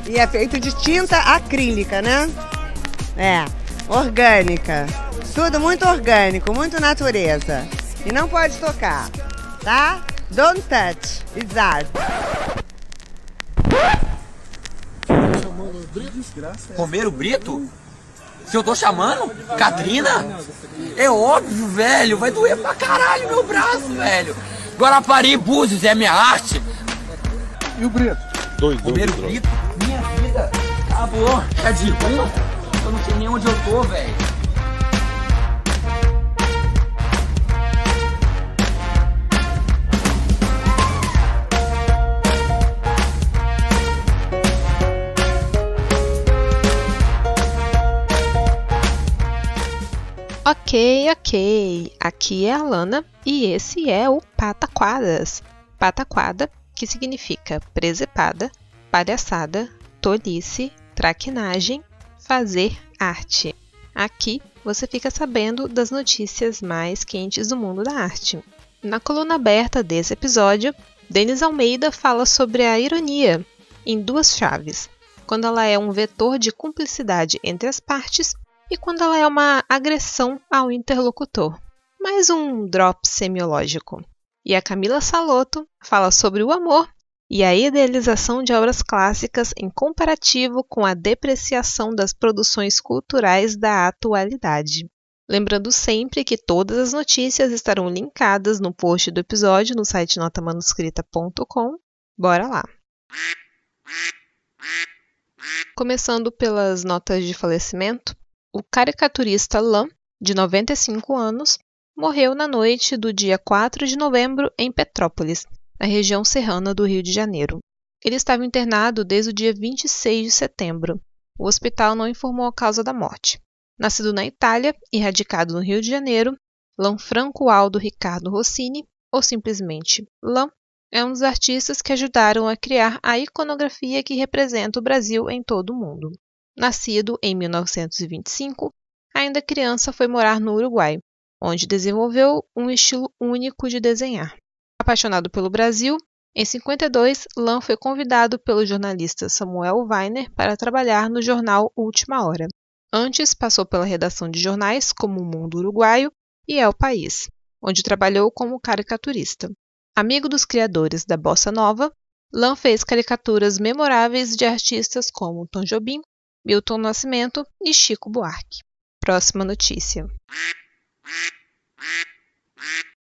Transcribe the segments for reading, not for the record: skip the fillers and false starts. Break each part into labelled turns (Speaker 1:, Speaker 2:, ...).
Speaker 1: E é feito de tinta acrílica, né? É, orgânica. Tudo muito orgânico, muito natureza. E não pode tocar, tá? Don't touch, it's art.
Speaker 2: Romero Brito? Se eu tô chamando? Catrina? É óbvio, velho. Vai doer pra caralho meu braço, velho. Guarapari e Búzios é minha arte.
Speaker 3: E o Brito?
Speaker 2: Romero Brito? Minha vida acabou. É de rua? Eu não sei nem onde eu tô, velho.
Speaker 4: Ok. Aqui é a Lana e esse é o Pataquadas. Pataquada, que significa presepada, palhaçada, tolice, traquinagem, fazer arte. Aqui você fica sabendo das notícias mais quentes do mundo da arte. Na coluna aberta desse episódio, Denis Almeida fala sobre a ironia em duas chaves, quando ela é um vetor de cumplicidade entre as partes e quando ela é uma agressão ao interlocutor. Mais um drop semiológico. E a Camila Salotto fala sobre o amor e a idealização de obras clássicas em comparativo com a depreciação das produções culturais da atualidade. Lembrando sempre que todas as notícias estarão linkadas no post do episódio no site notamanuscrita.com. Bora lá! Começando pelas notas de falecimento, o caricaturista Lan, de 95 anos, morreu na noite do dia 4 de novembro em Petrópolis, na região serrana do Rio de Janeiro. Ele estava internado desde o dia 26 de setembro. O hospital não informou a causa da morte. Nascido na Itália e radicado no Rio de Janeiro, Lanfranco Aldo Ricardo Rossini, ou simplesmente Lan, é um dos artistas que ajudaram a criar a iconografia que representa o Brasil em todo o mundo. Nascido em 1925, ainda criança foi morar no Uruguai, onde desenvolveu um estilo único de desenhar. Apaixonado pelo Brasil, em 52, Lan foi convidado pelo jornalista Samuel Weiner para trabalhar no jornal Última Hora. Antes, passou pela redação de jornais como O Mundo Uruguaio e El País, onde trabalhou como caricaturista. Amigo dos criadores da Bossa Nova, Lan fez caricaturas memoráveis de artistas como Tom Jobim, Milton Nascimento e Chico Buarque. Próxima notícia.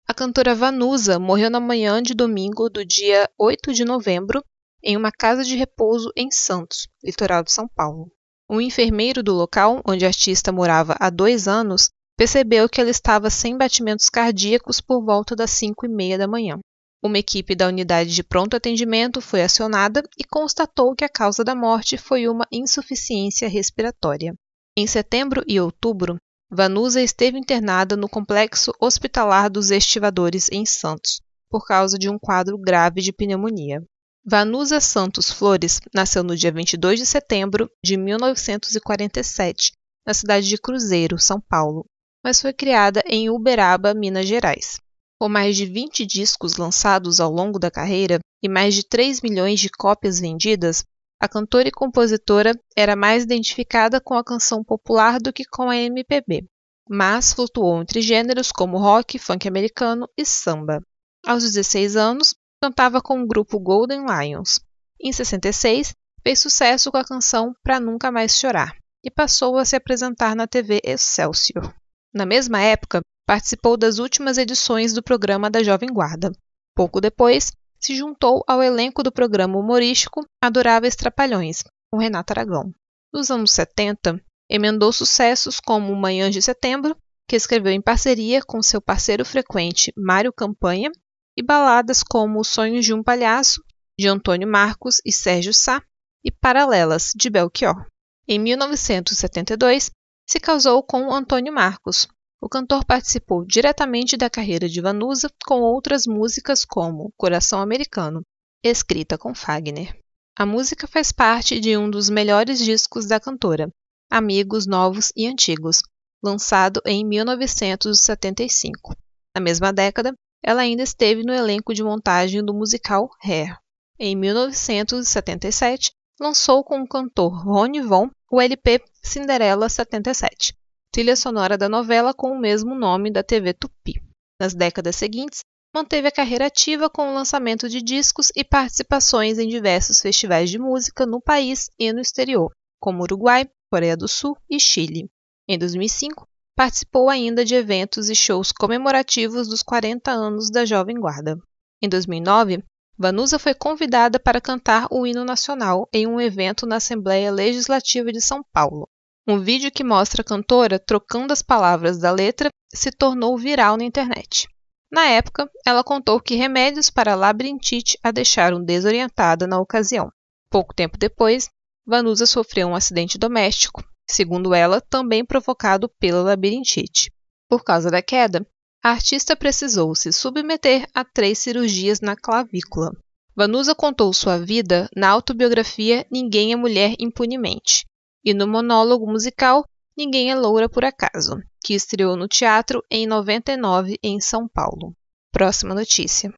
Speaker 4: A cantora Vanusa morreu na manhã de domingo do dia 8 de novembro em uma casa de repouso em Santos, litoral de São Paulo. Um enfermeiro do local, onde a artista morava há 2 anos, percebeu que ela estava sem batimentos cardíacos por volta das 5h30 da manhã. Uma equipe da unidade de pronto atendimento foi acionada e constatou que a causa da morte foi uma insuficiência respiratória. Em setembro e outubro, Vanusa esteve internada no Complexo Hospitalar dos Estivadores, em Santos, por causa de um quadro grave de pneumonia. Vanusa Santos Flores nasceu no dia 22 de setembro de 1947, na cidade de Cruzeiro, São Paulo, mas foi criada em Uberaba, Minas Gerais. Com mais de 20 discos lançados ao longo da carreira e mais de 3 milhões de cópias vendidas, a cantora e compositora era mais identificada com a canção popular do que com a MPB, mas flutuou entre gêneros como rock, funk americano e samba. Aos 16 anos, cantava com o grupo Golden Lions. Em 66, fez sucesso com a canção Pra Nunca Mais Chorar e passou a se apresentar na TV Excelsior. Na mesma época, participou das últimas edições do programa da Jovem Guarda. Pouco depois, se juntou ao elenco do programa humorístico Adoráveis Trapalhões, com Renato Aragão. Nos anos 70, emendou sucessos como Manhãs de Setembro, que escreveu em parceria com seu parceiro frequente Mário Campanha, e baladas como Os Sonhos de um Palhaço, de Antônio Marcos e Sérgio Sá, e Paralelas, de Belchior. Em 1972, se casou com Antônio Marcos. O cantor participou diretamente da carreira de Vanusa com outras músicas como Coração Americano, escrita com Fagner. A música faz parte de um dos melhores discos da cantora, Amigos Novos e Antigos, lançado em 1975. Na mesma década, ela ainda esteve no elenco de montagem do musical Hair. Em 1977, lançou com o cantor Rony Von o LP Cinderela 77, trilha sonora da novela com o mesmo nome da TV Tupi. Nas décadas seguintes, manteve a carreira ativa com o lançamento de discos e participações em diversos festivais de música no país e no exterior, como Uruguai, Coreia do Sul e Chile. Em 2005, participou ainda de eventos e shows comemorativos dos 40 anos da Jovem Guarda. Em 2009, Vanusa foi convidada para cantar o hino nacional em um evento na Assembleia Legislativa de São Paulo. Um vídeo que mostra a cantora trocando as palavras da letra se tornou viral na internet. Na época, ela contou que remédios para labirintite a deixaram desorientada na ocasião. Pouco tempo depois, Vanusa sofreu um acidente doméstico, segundo ela, também provocado pela labirintite. Por causa da queda, a artista precisou se submeter a 3 cirurgias na clavícula. Vanusa contou sua vida na autobiografia Ninguém é Mulher Impunemente e no monólogo musical Ninguém é Loura por Acaso, que estreou no teatro em 99 em São Paulo. Próxima notícia.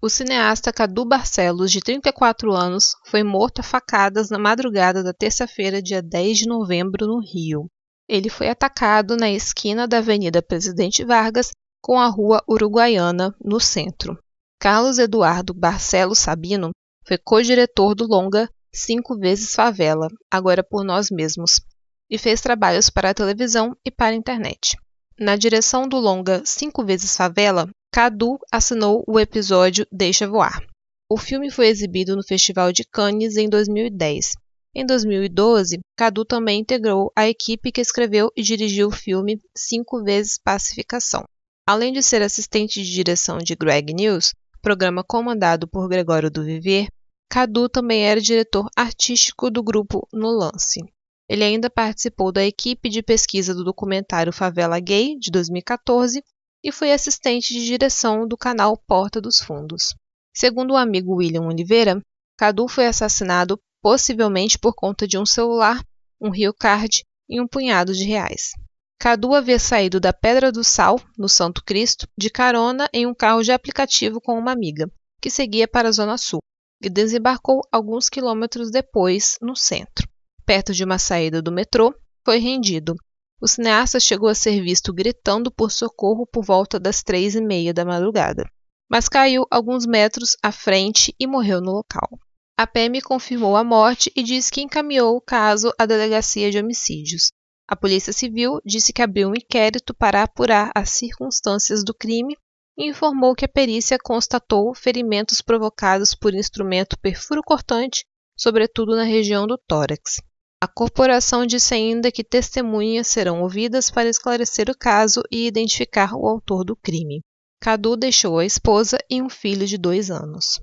Speaker 4: O cineasta Cadu Barcelos, de 34 anos, foi morto a facadas na madrugada da terça-feira, dia 10 de novembro, no Rio. Ele foi atacado na esquina da Avenida Presidente Vargas com a Rua Uruguaiana, no centro. Carlos Eduardo Barcelos Sabino foi co-diretor do longa 5 vezes Favela, agora por nós mesmos, e fez trabalhos para a televisão e para a internet. Na direção do longa 5 vezes Favela, Cadu assinou o episódio Deixa Voar. O filme foi exibido no Festival de Cannes em 2010. Em 2012, Cadu também integrou a equipe que escreveu e dirigiu o filme 5 vezes Pacificação. Além de ser assistente de direção de Greg News, programa comandado por Gregório do Vivier, Cadu também era diretor artístico do grupo No Lance. Ele ainda participou da equipe de pesquisa do documentário Favela Gay, de 2014, e foi assistente de direção do canal Porta dos Fundos. Segundo o amigo William Oliveira, Cadu foi assassinado possivelmente por conta de um celular, um Rio Card e um punhado de reais. Cadu havia saído da Pedra do Sal, no Santo Cristo, de carona em um carro de aplicativo com uma amiga, que seguia para a Zona Sul, e desembarcou alguns quilômetros depois, no centro. Perto de uma saída do metrô, foi rendido. O cineasta chegou a ser visto gritando por socorro por volta das 3h30 da madrugada, mas caiu alguns metros à frente e morreu no local. A PM confirmou a morte e disse que encaminhou o caso à Delegacia de Homicídios. A Polícia Civil disse que abriu um inquérito para apurar as circunstâncias do crime e informou que a perícia constatou ferimentos provocados por instrumento perfuro-cortante, sobretudo na região do tórax. A corporação disse ainda que testemunhas serão ouvidas para esclarecer o caso e identificar o autor do crime. Cadu deixou a esposa e um filho de 2 anos.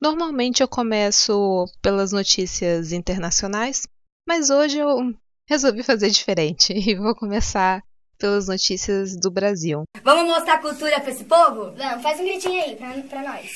Speaker 4: Normalmente eu começo pelas notícias internacionais, mas hoje eu resolvi fazer diferente e vou começar pelas notícias do Brasil.
Speaker 5: Vamos mostrar cultura pra esse povo? Vamos, faz um gritinho aí pra nós.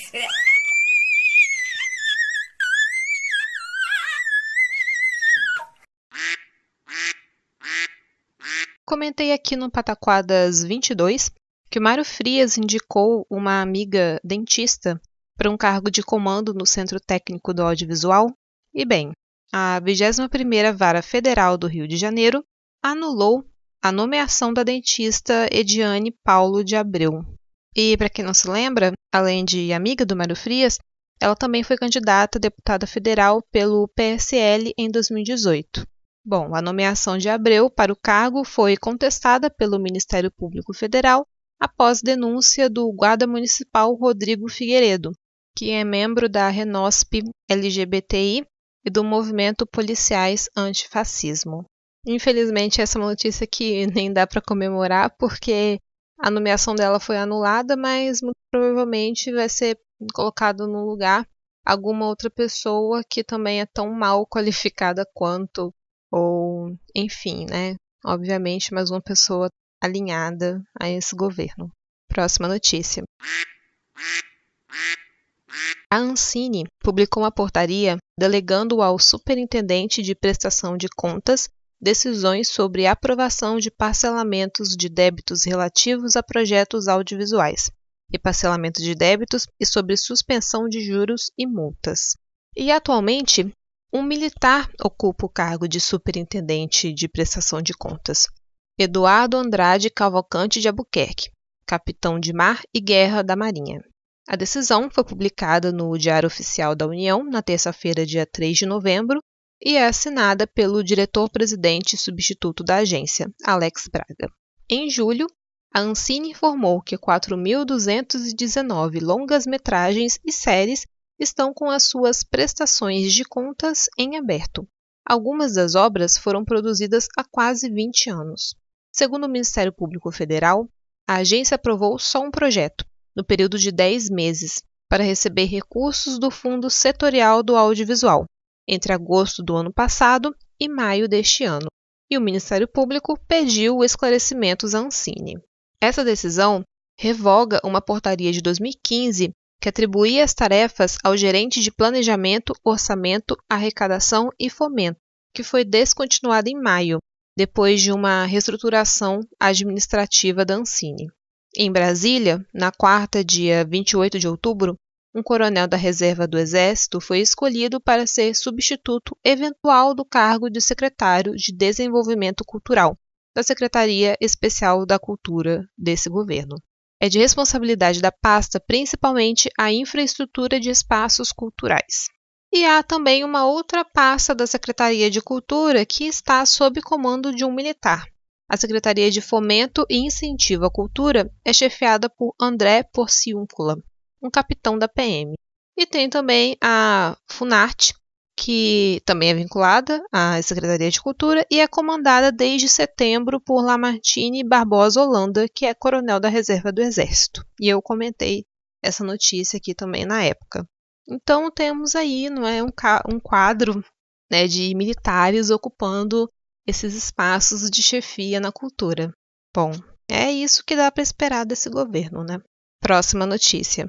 Speaker 4: Comentei aqui no Pataquadas 22 que o Mário Frias indicou uma amiga dentista para um cargo de comando no Centro Técnico do Audiovisual. E bem, a 21ª Vara Federal do Rio de Janeiro anulou a nomeação da dentista Ediane Paulo de Abreu. E para quem não se lembra, além de amiga do Mário Frias, ela também foi candidata a deputada federal pelo PSL em 2018. Bom, a nomeação de Abreu para o cargo foi contestada pelo Ministério Público Federal após denúncia do guarda municipal Rodrigo Figueiredo, que é membro da Renosp LGBTI e do movimento Policiais Antifascismo. Infelizmente, essa é uma notícia que nem dá para comemorar, porque a nomeação dela foi anulada, mas muito provavelmente vai ser colocado no lugar alguma outra pessoa que também é tão mal qualificada quanto, ou enfim, né? Obviamente, mais uma pessoa alinhada a esse governo. Próxima notícia. A Ancine publicou uma portaria delegando ao Superintendente de Prestação de Contas decisões sobre aprovação de parcelamentos de débitos relativos a projetos audiovisuais. e parcelamento de débitos e sobre suspensão de juros e multas. E atualmente, um militar ocupa o cargo de superintendente de prestação de contas, Eduardo Andrade Cavalcante de Albuquerque, capitão de mar e guerra da Marinha. A decisão foi publicada no Diário Oficial da União na terça-feira, dia 3 de novembro, e é assinada pelo diretor-presidente substituto da agência, Alex Braga. Em julho, a Ancine informou que 4.219 longas-metragens e séries estão com as suas prestações de contas em aberto. Algumas das obras foram produzidas há quase 20 anos. Segundo o Ministério Público Federal, a agência aprovou só um projeto, no período de 10 meses, para receber recursos do Fundo Setorial do Audiovisual, entre agosto do ano passado e maio deste ano, e o Ministério Público pediu esclarecimentos à Ancine. Essa decisão revoga uma portaria de 2015 que atribuía as tarefas ao gerente de Planejamento, Orçamento, Arrecadação e Fomento, que foi descontinuada em maio, depois de uma reestruturação administrativa da Ancine. Em Brasília, na quarta, dia 28 de outubro, um coronel da Reserva do Exército foi escolhido para ser substituto eventual do cargo de secretário de Desenvolvimento Cultural da Secretaria Especial da Cultura desse governo. É de responsabilidade da pasta principalmente a infraestrutura de espaços culturais. E há também uma outra pasta da Secretaria de Cultura que está sob comando de um militar. A Secretaria de Fomento e Incentivo à Cultura é chefiada por André Porciúncula, um capitão da PM. E tem também a Funarte, que também é vinculada à Secretaria de Cultura e é comandada desde setembro por Lamartine Barbosa Holanda, que é coronel da Reserva do Exército. E eu comentei essa notícia aqui também na época. Então temos aí, não é, um quadro, né, de militares ocupando esses espaços de chefia na cultura. Bom, é isso que dá para esperar desse governo, né? Próxima notícia.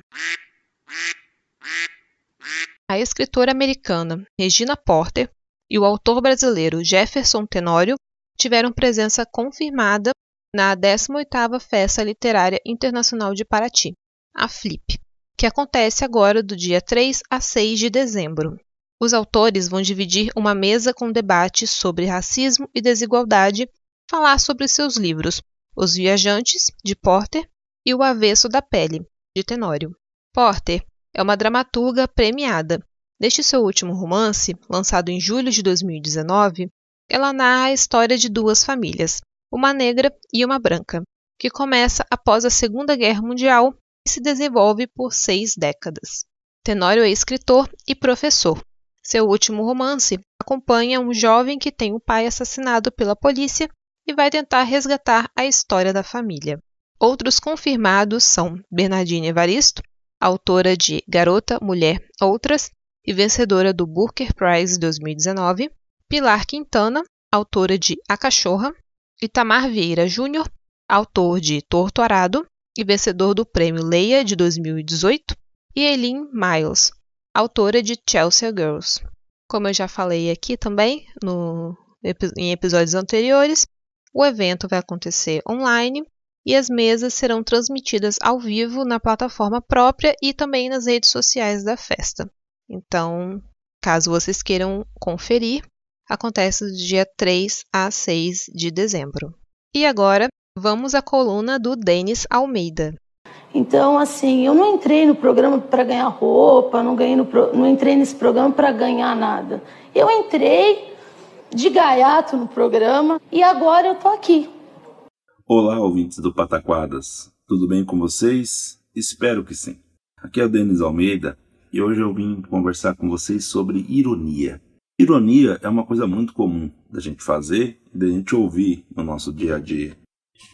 Speaker 4: A escritora americana Regina Porter e o autor brasileiro Jefferson Tenório tiveram presença confirmada na 18ª Festa Literária Internacional de Paraty, a FLIP, que acontece agora do dia 3 a 6 de dezembro. Os autores vão dividir uma mesa com debates sobre racismo e desigualdade, falar sobre seus livros Os Viajantes, de Porter, e O Avesso da Pele, de Tenório. Porter é uma dramaturga premiada. Neste seu último romance, lançado em julho de 2019, ela narra a história de duas famílias, uma negra e uma branca, que começa após a Segunda Guerra Mundial e se desenvolve por 6 décadas. Tenório é escritor e professor. Seu último romance acompanha um jovem que tem o pai assassinado pela polícia e vai tentar resgatar a história da família. Outros confirmados são Bernardine Evaristo, autora de Garota, Mulher, Outras e vencedora do Booker Prize 2019, Pilar Quintana, autora de A Cachorra, Itamar Vieira Júnior, autor de Torto Arado e vencedor do Prêmio Leia de 2018, e Eileen Miles, autora de Chelsea Girls. Como eu já falei aqui também em episódios anteriores, o evento vai acontecer online e as mesas serão transmitidas ao vivo na plataforma própria e também nas redes sociais da festa. Então, caso vocês queiram conferir, acontece do dia 3 a 6 de dezembro. E agora, vamos à coluna do Denis Almeida.
Speaker 6: Então, assim, eu não entrei no programa para ganhar roupa, não entrei nesse programa para ganhar nada. Eu entrei de gaiato no programa e agora eu tô aqui.
Speaker 7: Olá, ouvintes do Pataquadas. Tudo bem com vocês? Espero que sim. Aqui é o Denis Almeida e hoje eu vim conversar com vocês sobre ironia. Ironia é uma coisa muito comum da gente fazer e da gente ouvir no nosso dia a dia.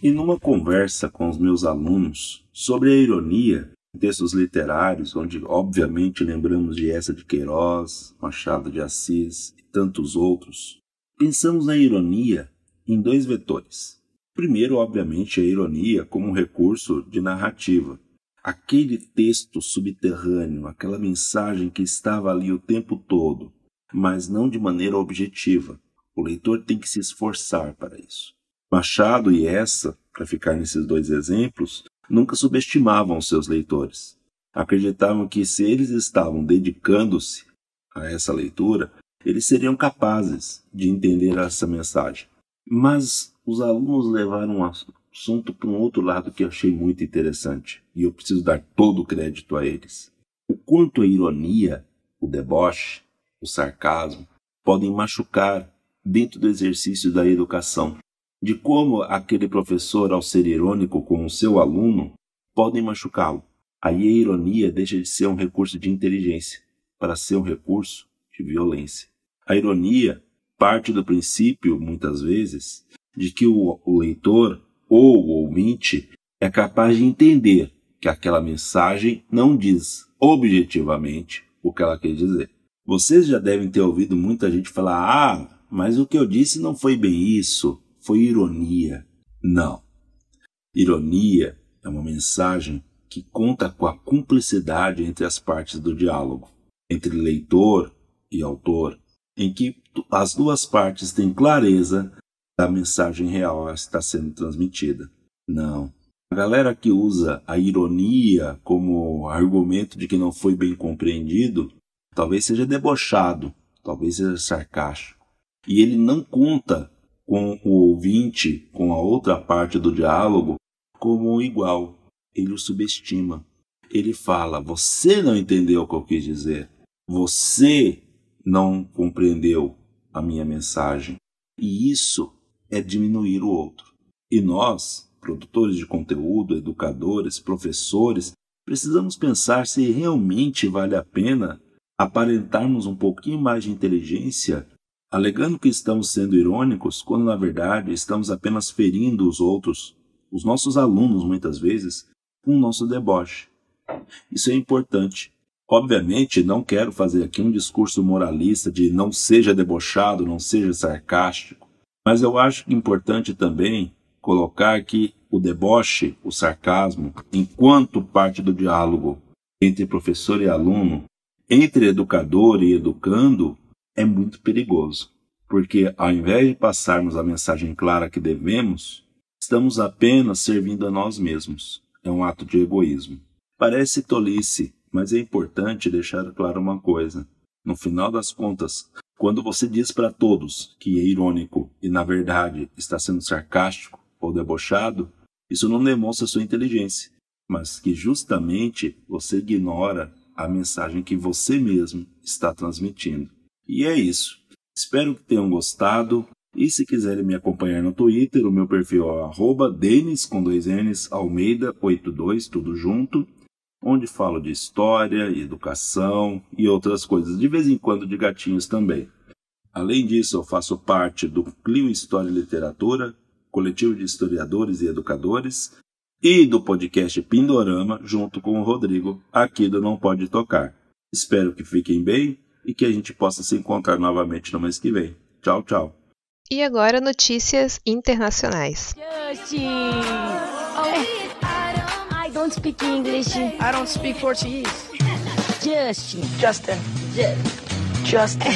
Speaker 7: E numa conversa com os meus alunos sobre a ironia em textos literários, onde obviamente lembramos de Eça de Queiroz, Machado de Assis e tantos outros, pensamos na ironia em 2 vetores. Primeiro, obviamente, a ironia como um recurso de narrativa. Aquele texto subterrâneo, aquela mensagem que estava ali o tempo todo, mas não de maneira objetiva. O leitor tem que se esforçar para isso. Machado e Eça, para ficar nesses 2 exemplos, nunca subestimavam os seus leitores. Acreditavam que se eles estavam dedicando-se a essa leitura, eles seriam capazes de entender essa mensagem. Mas os alunos levaram o assunto para um outro lado que eu achei muito interessante, e eu preciso dar todo o crédito a eles. O quanto a ironia, o deboche, o sarcasmo podem machucar dentro do exercício da educação, de como aquele professor, ao ser irônico com o seu aluno, podem machucá-lo. Aí a ironia deixa de ser um recurso de inteligência para ser um recurso de violência. A ironia parte do princípio, muitas vezes, de que o leitor ou o ouvinte é capaz de entender que aquela mensagem não diz objetivamente o que ela quer dizer. Vocês já devem ter ouvido muita gente falar: mas o que eu disse não foi bem isso, foi ironia. Não. Ironia é uma mensagem que conta com a cumplicidade entre as partes do diálogo, entre leitor e autor, em que as duas partes têm clareza da mensagem real que está sendo transmitida. Não. A galera que usa a ironia como argumento de que não foi bem compreendido, talvez seja debochado, talvez seja sarcástico. E ele não conta com o ouvinte, com a outra parte do diálogo, como igual. Ele o subestima. Ele fala: você não entendeu o que eu quis dizer. Você não compreendeu a minha mensagem. E isso é diminuir o outro. E nós, produtores de conteúdo, educadores, professores, precisamos pensar se realmente vale a pena aparentarmos um pouquinho mais de inteligência, alegando que estamos sendo irônicos, quando na verdade estamos apenas ferindo os outros, os nossos alunos muitas vezes, com o nosso deboche. Isso é importante. Obviamente, não quero fazer aqui um discurso moralista de não seja debochado, não seja sarcástico, mas eu acho importante também colocar que o deboche, o sarcasmo, enquanto parte do diálogo entre professor e aluno, entre educador e educando, é muito perigoso, porque ao invés de passarmos a mensagem clara que devemos, estamos apenas servindo a nós mesmos. É um ato de egoísmo. Parece tolice, mas é importante deixar claro uma coisa. No final das contas, quando você diz para todos que é irônico e na verdade está sendo sarcástico ou debochado, isso não demonstra sua inteligência, mas que justamente você ignora a mensagem que você mesmo está transmitindo. E é isso. Espero que tenham gostado. E se quiserem me acompanhar no Twitter, o meu perfil é @Denis, com 2 N's, Almeida 82, tudo junto, onde falo de história, educação e outras coisas, de vez em quando de gatinhos também. Além disso, eu faço parte do Clio História e Literatura, coletivo de historiadores e educadores, e do podcast Pindorama, junto com o Rodrigo, aqui do Não Pode Tocar. Espero que fiquem bem e que a gente possa se encontrar novamente no mês que vem. Tchau, tchau.
Speaker 4: E agora, notícias internacionais.
Speaker 6: Justin! I don't speak English.
Speaker 8: I don't speak Portuguese.
Speaker 6: Justin.
Speaker 8: Justin.
Speaker 6: Justin.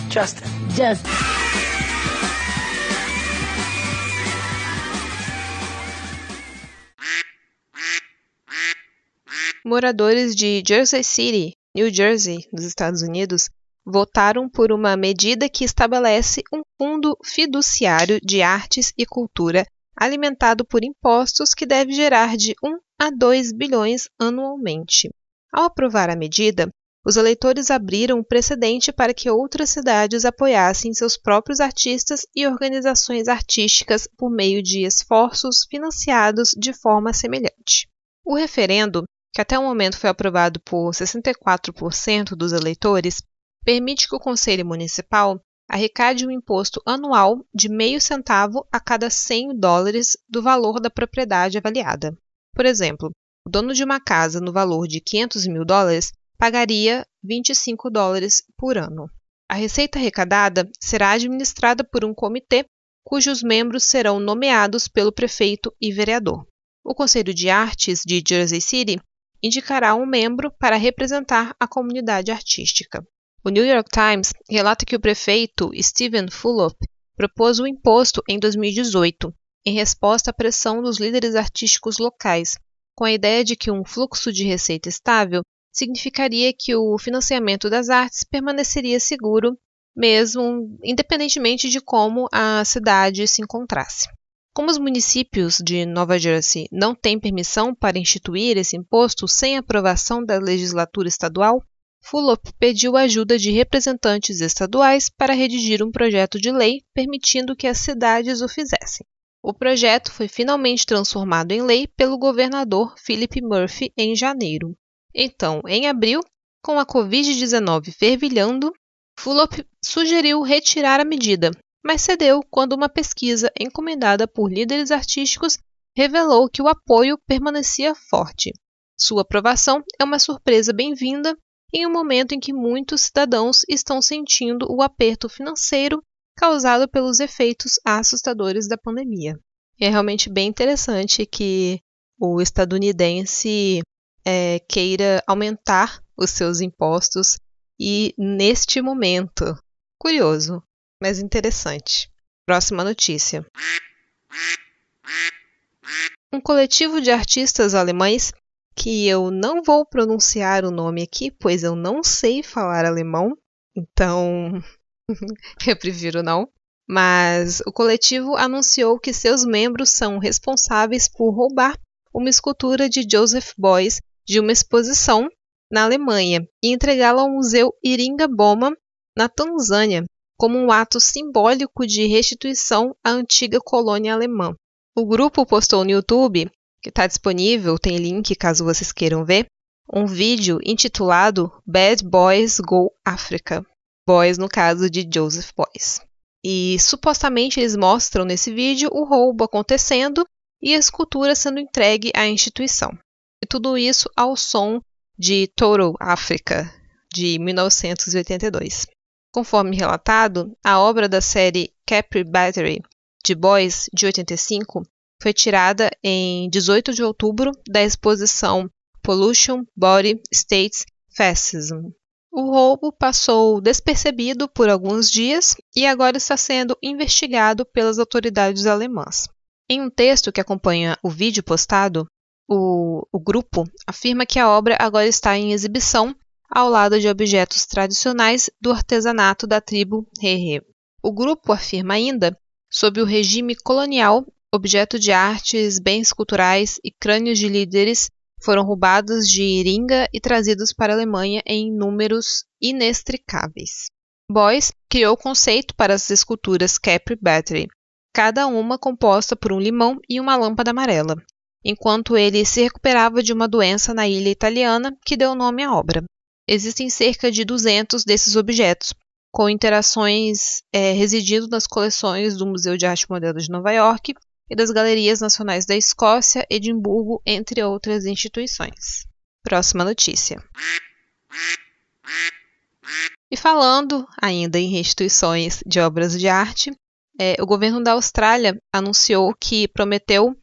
Speaker 8: Justin.
Speaker 6: Justin.
Speaker 4: Moradores de Jersey City, New Jersey, nos Estados Unidos, votaram por uma medida que estabelece um fundo fiduciário de artes e cultura alimentado por impostos que deve gerar de 1 a 2 bilhões anualmente. Ao aprovar a medida, os eleitores abriram um precedente para que outras cidades apoiassem seus próprios artistas e organizações artísticas por meio de esforços financiados de forma semelhante. O referendo, que até o momento foi aprovado por 64% dos eleitores, permite que o Conselho Municipal arrecade um imposto anual de meio centavo a cada $100 do valor da propriedade avaliada. Por exemplo, o dono de uma casa no valor de $500 mil pagaria $25 por ano. A receita arrecadada será administrada por um comitê cujos membros serão nomeados pelo prefeito e vereador. O Conselho de Artes de Jersey City indicará um membro para representar a comunidade artística. O New York Times relata que o prefeito Stephen Fulop propôs o imposto em 2018 em resposta à pressão dos líderes artísticos locais, com a ideia de que um fluxo de receita estável significaria que o financiamento das artes permaneceria seguro, mesmo independentemente de como a cidade se encontrasse. Como os municípios de Nova Jersey não têm permissão para instituir esse imposto sem aprovação da legislatura estadual, Fulop pediu a ajuda de representantes estaduais para redigir um projeto de lei permitindo que as cidades o fizessem. O projeto foi finalmente transformado em lei pelo governador Philip Murphy em janeiro. Então, em abril, com a Covid-19 fervilhando, Fulop sugeriu retirar a medida, mas cedeu quando uma pesquisa encomendada por líderes artísticos revelou que o apoio permanecia forte. Sua aprovação é uma surpresa bem-vinda em um momento em que muitos cidadãos estão sentindo o aperto financeiro causado pelos efeitos assustadores da pandemia. É realmente bem interessante que o estadunidense queira aumentar os seus impostos e neste momento. Curioso, mas interessante. Próxima notícia. Um coletivo de artistas alemães, que eu não vou pronunciar o nome aqui, pois eu não sei falar alemão, então eu prefiro não. Mas o coletivo anunciou que seus membros são responsáveis por roubar uma escultura de Joseph Beuys de uma exposição na Alemanha e entregá-la ao Museu Iringa Boma, na Tanzânia, como um ato simbólico de restituição à antiga colônia alemã. O grupo postou no YouTube, que está disponível, tem link caso vocês queiram ver, um vídeo intitulado Bad Boys Go Africa. Boys no caso de Joseph Beuys. E supostamente eles mostram nesse vídeo o roubo acontecendo e a escultura sendo entregue à instituição. E tudo isso ao som de Total Africa, de 1982. Conforme relatado, a obra da série Capri Battery de Beuys, de 85, foi tirada em 18 de outubro da exposição Pollution Body States Fascism. O roubo passou despercebido por alguns dias e agora está sendo investigado pelas autoridades alemãs. Em um texto que acompanha o vídeo postado, o grupo afirma que a obra agora está em exibição ao lado de objetos tradicionais do artesanato da tribo Hehe. O grupo afirma ainda, sob o regime colonial, objetos de artes, bens culturais e crânios de líderes foram roubados de Iringa e trazidos para a Alemanha em números inextricáveis. Beuys criou o conceito para as esculturas Capri Battery, cada uma composta por um limão e uma lâmpada amarela, enquanto ele se recuperava de uma doença na ilha italiana que deu nome à obra. Existem cerca de 200 desses objetos, com interações residindo nas coleções do Museu de Arte Moderna de Nova York e das Galerias Nacionais da Escócia, Edimburgo, entre outras instituições. Próxima notícia. E falando ainda em restituições de obras de arte, o governo da Austrália anunciou que prometeu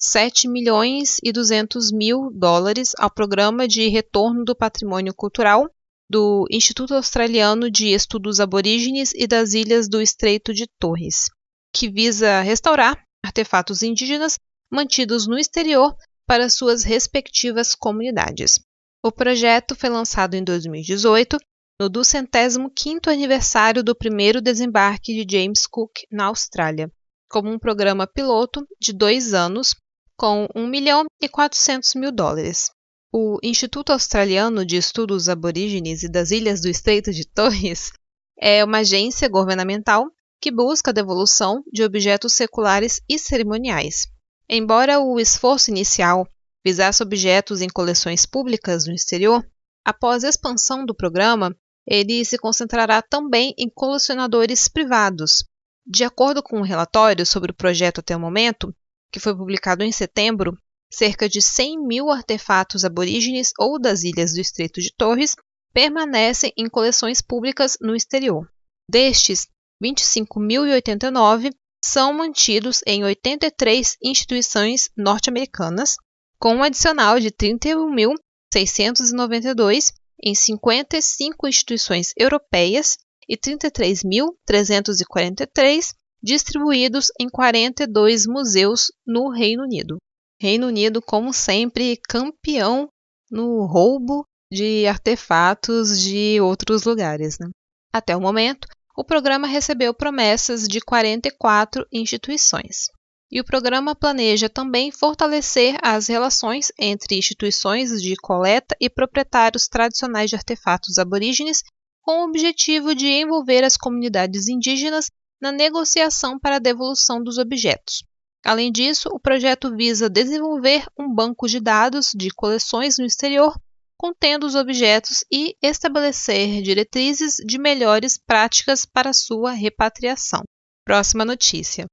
Speaker 4: 7.200.000 dólares ao Programa de Retorno do Patrimônio Cultural do Instituto Australiano de Estudos Aborígenes e das Ilhas do Estreito de Torres, que visa restaurar artefatos indígenas mantidos no exterior para suas respectivas comunidades. O projeto foi lançado em 2018, no 205º aniversário do primeiro desembarque de James Cook na Austrália, como um programa piloto de 2 anos, com 1.400.000 dólares. O Instituto Australiano de Estudos Aborígenes e das Ilhas do Estreito de Torres é uma agência governamental que busca a devolução de objetos seculares e cerimoniais. Embora o esforço inicial visasse objetos em coleções públicas no exterior, após a expansão do programa, ele se concentrará também em colecionadores privados. De acordo com um relatório sobre o projeto até o momento, que foi publicado em setembro, cerca de 100.000 artefatos aborígenes ou das Ilhas do Estreito de Torres permanecem em coleções públicas no exterior. Destes, 25.089 são mantidos em 83 instituições norte-americanas, com um adicional de 31.692 em 55 instituições europeias e 33.343 distribuídos em 42 museus no Reino Unido. Reino Unido, como sempre, campeão no roubo de artefatos de outros lugares, né? Até o momento, o programa recebeu promessas de 44 instituições. E o programa planeja também fortalecer as relações entre instituições de coleta e proprietários tradicionais de artefatos aborígenes, com o objetivo de envolver as comunidades indígenas na negociação para a devolução dos objetos. Além disso, o projeto visa desenvolver um banco de dados de coleções no exterior contendo os objetos e estabelecer diretrizes de melhores práticas para sua repatriação. Próxima notícia.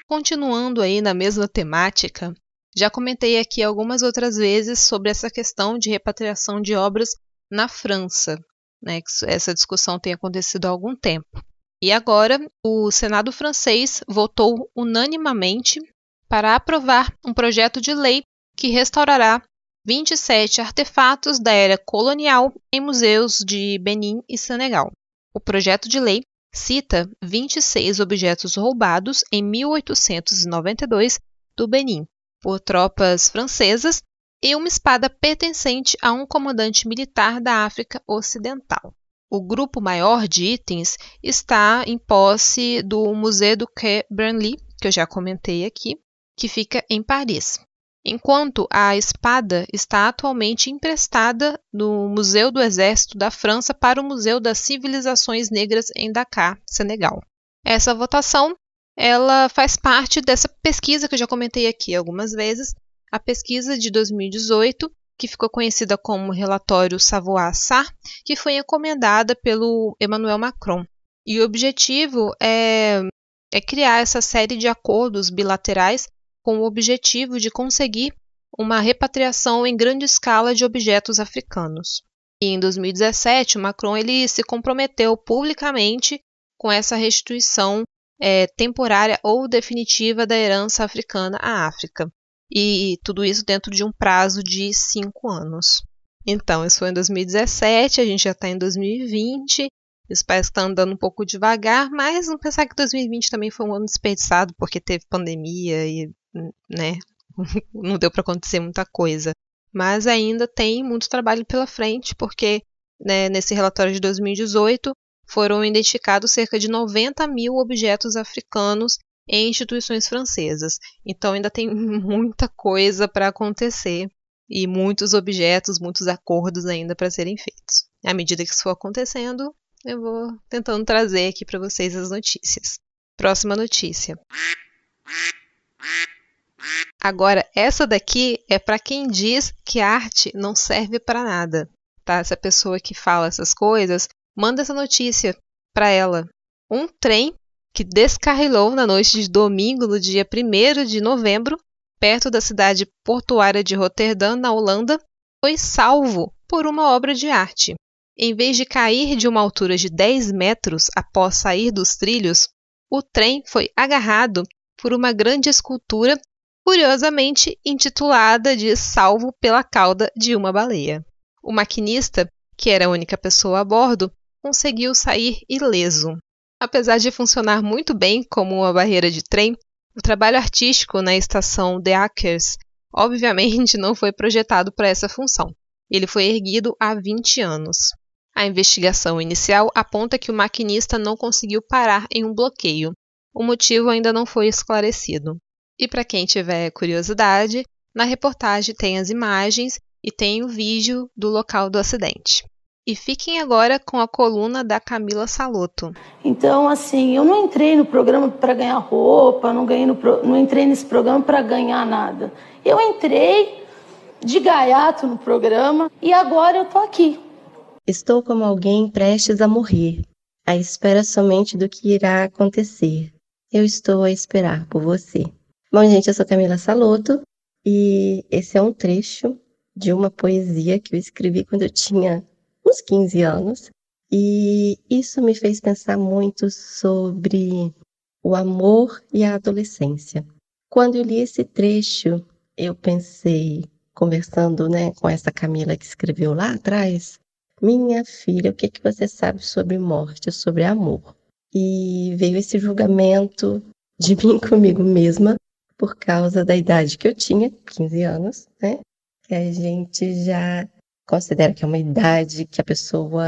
Speaker 4: Continuando aí na mesma temática, já comentei aqui algumas outras vezes sobre essa questão de repatriação de obras na França, né, que essa discussão tem acontecido há algum tempo. E agora, o Senado francês votou unanimemente para aprovar um projeto de lei que restaurará 27 artefatos da era colonial em museus de Benin e Senegal. O projeto de lei cita 26 objetos roubados em 1892 do Benin por tropas francesas e uma espada pertencente a um comandante militar da África Ocidental. O grupo maior de itens está em posse do Museu do Quai Branly, que eu já comentei aqui, que fica em Paris. Enquanto a espada está atualmente emprestada no Museu do Exército da França para o Museu das Civilizações Negras em Dakar, Senegal. Essa votação ela faz parte dessa pesquisa que eu já comentei aqui algumas vezes, a pesquisa de 2018, que ficou conhecida como relatório Savoir-Sarr, que foi encomendada pelo Emmanuel Macron. E o objetivo é criar essa série de acordos bilaterais com o objetivo de conseguir uma repatriação em grande escala de objetos africanos. E em 2017, o Macron ele se comprometeu publicamente com essa restituição temporária ou definitiva da herança africana à África. E tudo isso dentro de um prazo de 5 anos. Então, isso foi em 2017, a gente já está em 2020, isso parece que está andando um pouco devagar, mas não pensar que 2020 também foi um ano desperdiçado, porque teve pandemia e né, não deu para acontecer muita coisa. Mas ainda tem muito trabalho pela frente, porque né, nesse relatório de 2018 foram identificados cerca de 90 mil objetos africanos em instituições francesas. Então ainda tem muita coisa para acontecer e muitos objetos, muitos acordos ainda para serem feitos. À medida que isso for acontecendo, eu vou tentando trazer aqui para vocês as notícias. Próxima notícia. Agora, essa daqui é para quem diz que a arte não serve para nada, tá? Essa pessoa que fala essas coisas, manda essa notícia para ela. Um trem que descarrilou na noite de domingo, no dia 1º de novembro, perto da cidade portuária de Roterdã, na Holanda, foi salvo por uma obra de arte. Em vez de cair de uma altura de 10 metros após sair dos trilhos, o trem foi agarrado por uma grande escultura, curiosamente intitulada de Salvo pela Cauda de uma Baleia. O maquinista, que era a única pessoa a bordo, conseguiu sair ileso. Apesar de funcionar muito bem como uma barreira de trem, o trabalho artístico na estação De Ackers obviamente não foi projetado para essa função. Ele foi erguido há 20 anos. A investigação inicial aponta que o maquinista não conseguiu parar em um bloqueio. O motivo ainda não foi esclarecido. E para quem tiver curiosidade, na reportagem tem as imagens e tem o vídeo do local do acidente. E fiquem agora com a coluna da Camila Salotto.
Speaker 6: Então, assim, eu não entrei no programa para ganhar roupa, não entrei nesse programa para ganhar nada. Eu entrei de gaiato no programa e agora eu tô aqui.
Speaker 9: Estou como alguém prestes a morrer, à espera somente do que irá acontecer. Eu estou a esperar por você. Bom, gente, eu sou Camila Salotto e esse é um trecho de uma poesia que eu escrevi quando eu tinha uns 15 anos. E isso me fez pensar muito sobre o amor e a adolescência. Quando eu li esse trecho, eu pensei, conversando com essa Camila que escreveu lá atrás, minha filha, o que você sabe sobre morte, sobre amor? e veio esse julgamento de mim comigo mesma por causa da idade que eu tinha, 15 anos, né? Que a gente já considera que é uma idade que a pessoa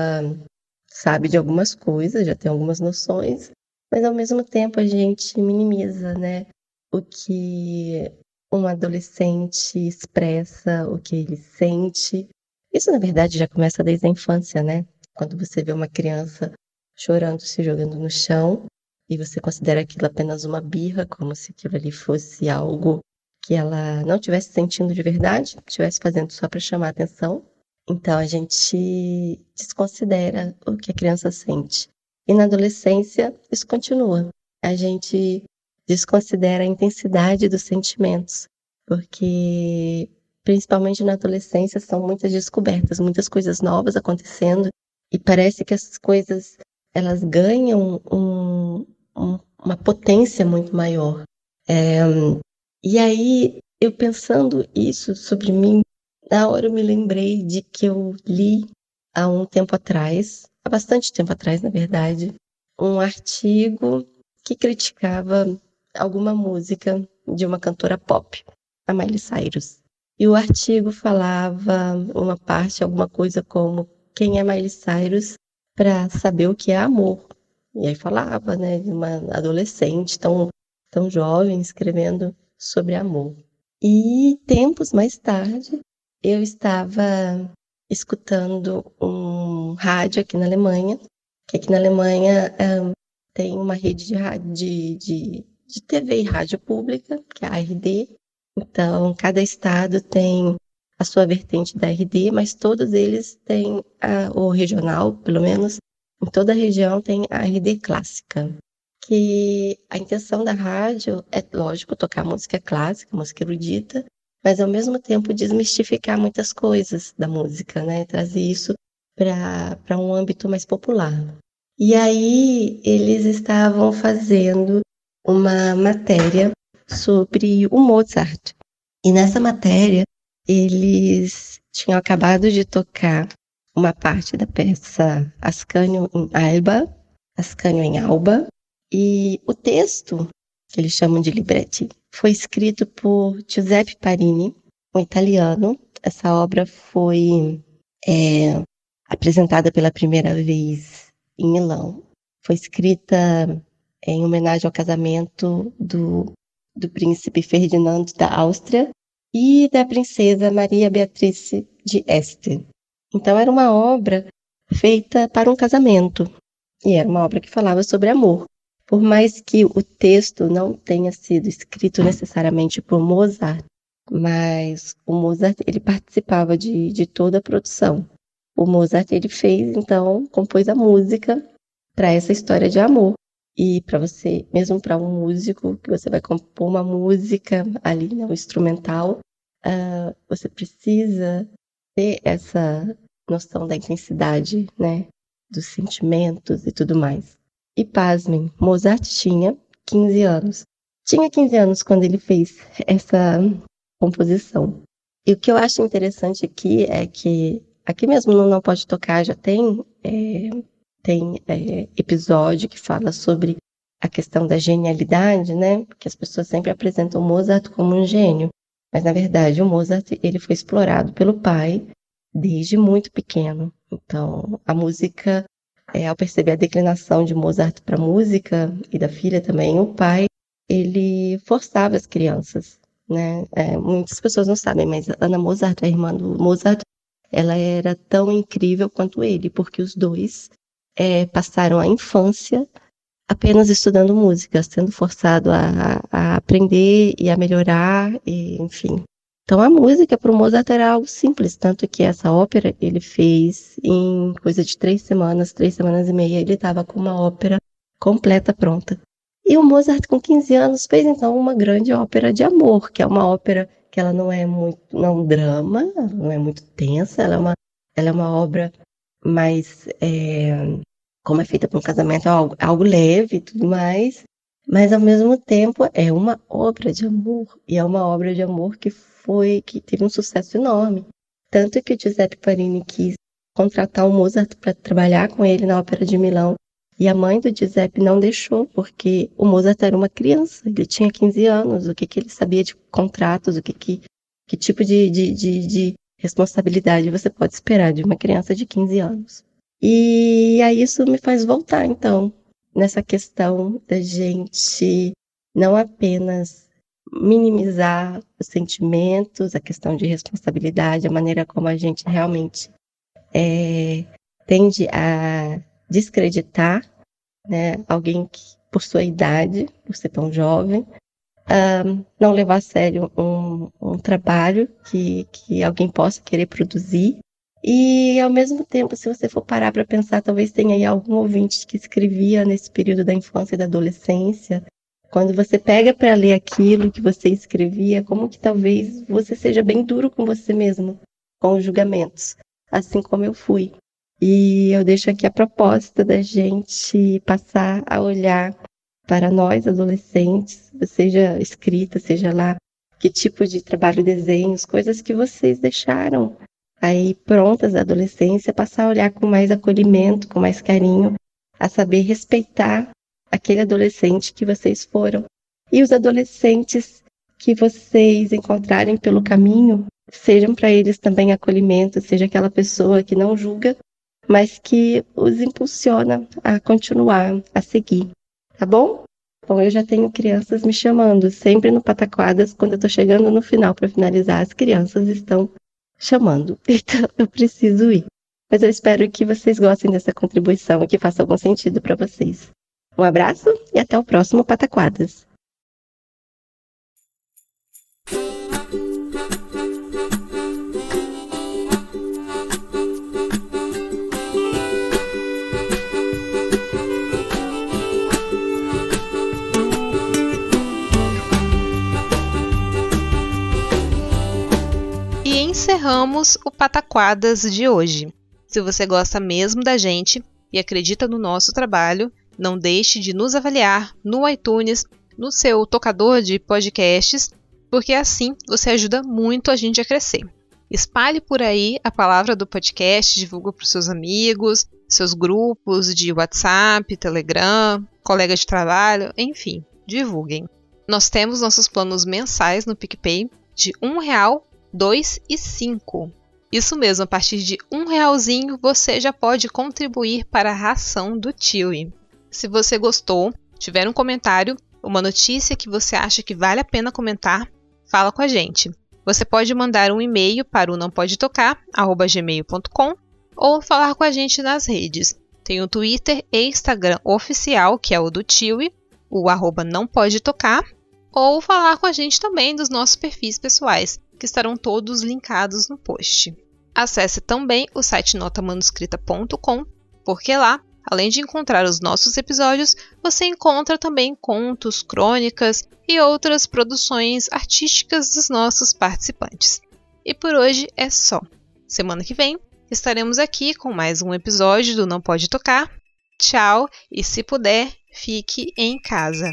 Speaker 9: sabe de algumas coisas, já tem algumas noções, mas ao mesmo tempo a gente minimiza, né? O que um adolescente expressa, o que ele sente. Isso, na verdade, já começa desde a infância, né? Quando você vê uma criança chorando, se jogando no chão, e você considera aquilo apenas uma birra, como se aquilo ali fosse algo que ela não estivesse sentindo de verdade, estivesse fazendo só para chamar a atenção. Então, a gente desconsidera o que a criança sente. E na adolescência, isso continua. A gente desconsidera a intensidade dos sentimentos, porque, principalmente na adolescência, são muitas descobertas, muitas coisas novas acontecendo, e parece que essas coisas, elas ganham uma potência muito maior. E aí, eu pensando isso sobre mim, na hora eu me lembrei de que eu li há um tempo atrás, há bastante tempo atrás, na verdade, um artigo que criticava alguma música de uma cantora pop, a Miley Cyrus. E o artigo falava uma parte, alguma coisa como quem é Miley Cyrus para saber o que é amor. E aí falava, né, de uma adolescente tão jovem escrevendo sobre amor. E tempos mais tarde, eu estava escutando um rádio aqui na Alemanha, que aqui na Alemanha tem uma rede de rádio, de TV e rádio pública, que é a ARD. Então, cada estado tem a sua vertente da ARD, mas todos eles têm, o regional, pelo menos, em toda a região tem a ARD clássica. Que a intenção da rádio é, lógico, tocar música clássica, música erudita, mas ao mesmo tempo desmistificar muitas coisas da música, né? Trazer isso para um âmbito mais popular. E aí eles estavam fazendo uma matéria sobre o Mozart. E nessa matéria eles tinham acabado de tocar uma parte da peça Ascanio em Alba, e o texto, que eles chamam de libretti, foi escrito por Giuseppe Parini, um italiano. Essa obra foi apresentada pela primeira vez em Milão. Foi escrita em homenagem ao casamento do príncipe Ferdinando da Áustria e da princesa Maria Beatrice de Este. Então era uma obra feita para um casamento, e era uma obra que falava sobre amor. Por mais que o texto não tenha sido escrito necessariamente por Mozart, mas o Mozart ele participava de toda a produção. O Mozart ele fez, então, compôs a música para essa história de amor. E para você, mesmo para um músico, que você vai compor uma música ali, né, um instrumental, você precisa ter essa noção da intensidade, né, dos sentimentos e tudo mais. E pasmem, Mozart tinha 15 anos. Tinha 15 anos quando ele fez essa composição. E o que eu acho interessante aqui é que, aqui mesmo no Não Pode Tocar já tem episódio que fala sobre a questão da genialidade, né? Porque as pessoas sempre apresentam o Mozart como um gênio. Mas, na verdade, o Mozart ele foi explorado pelo pai desde muito pequeno. Então, a música... ao perceber a declinação de Mozart para a música, e da filha também, o pai, ele forçava as crianças, né? Muitas pessoas não sabem, mas Anna Mozart, a irmã do Mozart, ela era tão incrível quanto ele, porque os dois passaram a infância apenas estudando música, sendo forçado a aprender e a melhorar, e, enfim. Então a música para o Mozart era algo simples, tanto que essa ópera ele fez em coisa de 3 semanas e meia, ele estava com uma ópera completa pronta. E o Mozart com 15 anos fez então uma grande ópera de amor, que é uma ópera que ela não é um drama, não é muito tensa, ela é uma obra mais, como é feita para um casamento, algo leve e tudo mais, mas ao mesmo tempo é uma obra de amor, e é uma obra de amor que teve um sucesso enorme. Tanto que o Giuseppe Parini quis contratar o Mozart para trabalhar com ele na Ópera de Milão, E a mãe do Giuseppe não deixou, porque o Mozart era uma criança, ele tinha 15 anos, o que ele sabia de contratos, que tipo de responsabilidade você pode esperar de uma criança de 15 anos. E aí isso me faz voltar, então, nessa questão da gente não apenas minimizar os sentimentos, a questão de responsabilidade, a maneira como a gente realmente tende a descreditar, né, alguém que, por sua idade, por ser tão jovem, não levar a sério um trabalho que alguém possa querer produzir. E, ao mesmo tempo, se você for parar para pensar, talvez tenha aí algum ouvinte que escrevia nesse período da infância e da adolescência. Quando você pega para ler aquilo que você escrevia, como que talvez você seja bem duro com você mesmo, com os julgamentos, assim como eu fui. E eu deixo aqui a proposta da gente passar a olhar para nós, adolescentes, seja escrita, seja lá que tipo de trabalho, desenhos, coisas que vocês deixaram aí prontas da adolescência, passar a olhar com mais acolhimento, com mais carinho, a saber respeitar aquele adolescente que vocês foram. E os adolescentes que vocês encontrarem pelo caminho, sejam para eles também acolhimento, seja aquela pessoa que não julga, mas que os impulsiona a continuar, a seguir. Tá bom? Bom, eu já tenho crianças me chamando, sempre no Pataquadas, quando eu tô chegando no final para finalizar, as crianças estão chamando, então eu preciso ir. Mas eu espero que vocês gostem dessa contribuição e que faça algum sentido para vocês. Um abraço e até o próximo Pataquadas.
Speaker 4: E encerramos o Pataquadas de hoje. Se você gosta mesmo da gente e acredita no nosso trabalho, não deixe de nos avaliar no iTunes, no seu tocador de podcasts, porque assim você ajuda muito a gente a crescer. Espalhe por aí a palavra do podcast, divulgue para os seus amigos, seus grupos de WhatsApp, Telegram, colegas de trabalho, enfim, divulguem. Nós temos nossos planos mensais no PicPay de R$1, 2 e 5. Isso mesmo, a partir de R$1 você já pode contribuir para a ração do Tiwi. Se você gostou, tiver um comentário, uma notícia que você acha que vale a pena comentar, fala com a gente. Você pode mandar um e-mail para o nampodetocar@gmail.com ou falar com a gente nas redes. Tem o Twitter e Instagram oficial, que é o do Tiwi, o @nampodetocar, ou falar com a gente também dos nossos perfis pessoais, que estarão todos linkados no post. Acesse também o site notamanuscrita.com, porque lá, além de encontrar os nossos episódios, você encontra também contos, crônicas e outras produções artísticas dos nossos participantes. E por hoje é só. Semana que vem estaremos aqui com mais um episódio do Não Pode Tocar. Tchau e, se puder, fique em casa.